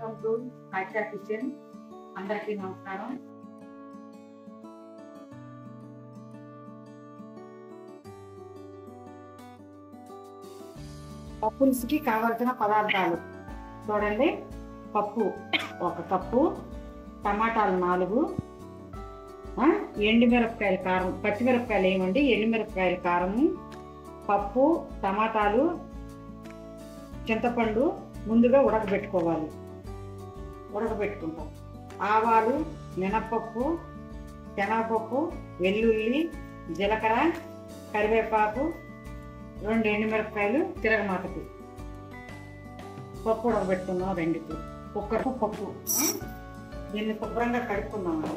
Welcome to హైటా kitchen. అందరికీ నమస్కారం. పులుసుకి కావలసిన పదార్థాలు చూడండి. పప్పు 1 కప్పు, టమాటాలు 4, ఎండుమిరపకాయల కారం, పచ్చిమిరపకాయలు వేయమండి, ఎండుమిరపకాయల కారము, పప్పు, టమాటాలు, చింతపండు ముందుగా ఉడకబెట్టుకుంటాం. ఆవాలు, మినపప్పు, శనగపప్పు, వెల్లుల్లి, జీలకర్ర, కరివేపాకు, 2 ఎండుమిరపకాయలు తిరగమాతకి. పప్పు ఉడకబెట్టుకున్నాం 2 కుక్కర్కు పప్పు. దీన్ని శుభ్రంగా కడుక్కున్నాము.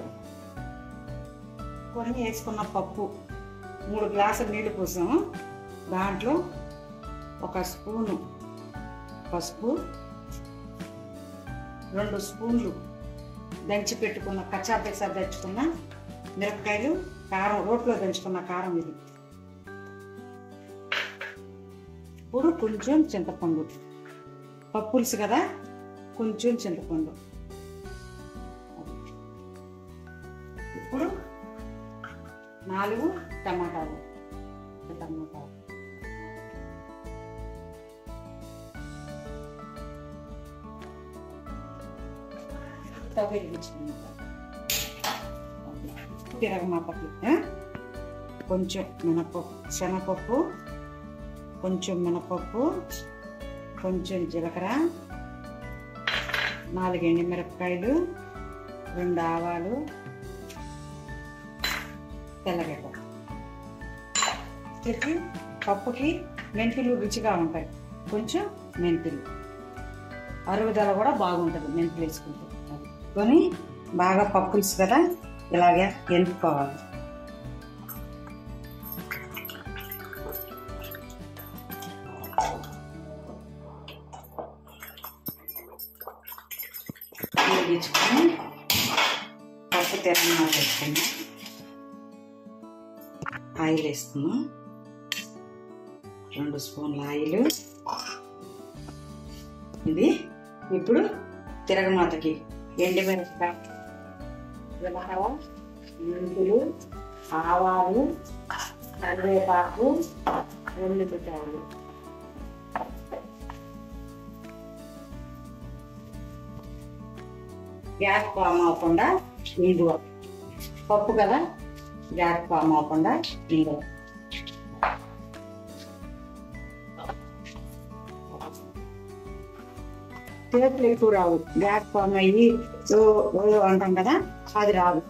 కొన్ని వేసుకున్న పప్పు 3 గ్లాసులు నీళ్లు పోసాము. దాంట్లో 1 స్పూను పసుపు, 2 స్పూన్లు దంచి పెట్టుకున్న కచ్చాపిసా దంచుకున్న మిరపకాయలు, కారం, రోట్లో దంచుకున్న కారం ఇది. ఇప్పుడు కొంచెం చింతపండు, పప్పులుసు కదా, కొంచెం చింతపండు. ఇప్పుడు 4 టమాటాలు. తిరగమాతకి కొంచెం మినపప్పు, శనగపప్పు, కొంచెం మినపప్పు, కొంచెం జీలకర్ర, 4 ఎండుమిరపకాయలు, 2 ఆవాలు, తెల్లగడ్డ. పప్పుకి మెంతులు రుచిగా ఉంటాయి. కొంచెం మెంతులు అరుగుదల కూడా బాగుంటుంది మెంతులు వేసుకుంటే. కొని బాగా పప్పులుసు కదా, ఇలాగే ఎనుపుకోవాలి. తీసుకొని పప్పు తెరమా వేసుకున్నాం. ఆయిల్ వేసుకున్నాం. 2 స్పూన్ల ఆయిల్. ఇది ఇప్పుడు తిరగమాతకి ఎండుమిరపకాయ, జీలకర్ర, మెంతులు, ఆవాలు, కరివేపాకు, ఉల్లిపాయలు. గ్యాస్ ఫామ్ అవ్వకుండా ఇంగువ, పప్పు కదా, గ్యాస్ ఫామ్ అవ్వకుండా ఇంగువ. చేతులు ఎక్కువ రావు, గ్యాస్ ఫామ్ అయ్యి అంటాం కదా, అది రాదు.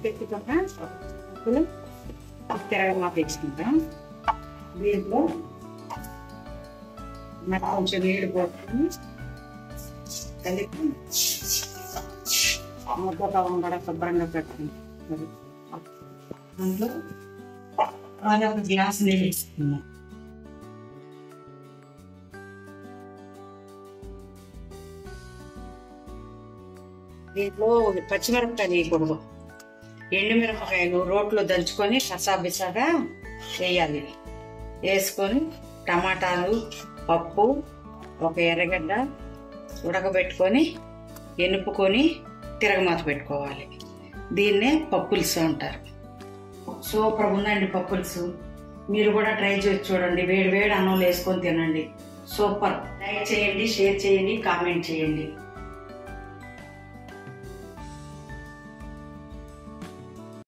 పెట్టుకుంటా ఇప్పుడు తిరగమాత వేసుకుంటాం. దీంట్లో నాకు కొంచెం నీళ్ళు పోసుకొని కలిపి ముద్ద కవం కూడా శుభ్రంగా పెట్టుకుంటాం. అందులో 1 గ్లాసు నీళ్ళు వేసుకున్నాం. దీంట్లో పచ్చిమిరపకాయలు వేయకూడదు, ఎండుమిరపకాయలు రోట్లో దంచుకొని కసాబిసాగా వేయాలి. వేసుకొని టమాటాలు, పప్పు, 1 ఎర్రగడ్డ ఉడకబెట్టుకొని ఎనుపుకొని తిరగమాత పెట్టుకోవాలి. దీన్నే పప్పులుసు అంటారు. సూపర్ ఉందండి పప్పులుసు. మీరు కూడా ట్రై చేసి చూడండి. వేడి వేడి అన్నంలో వేసుకొని తినండి. సూపర్. లైక్ చేయండి, షేర్ చేయండి, కామెంట్ చేయండి.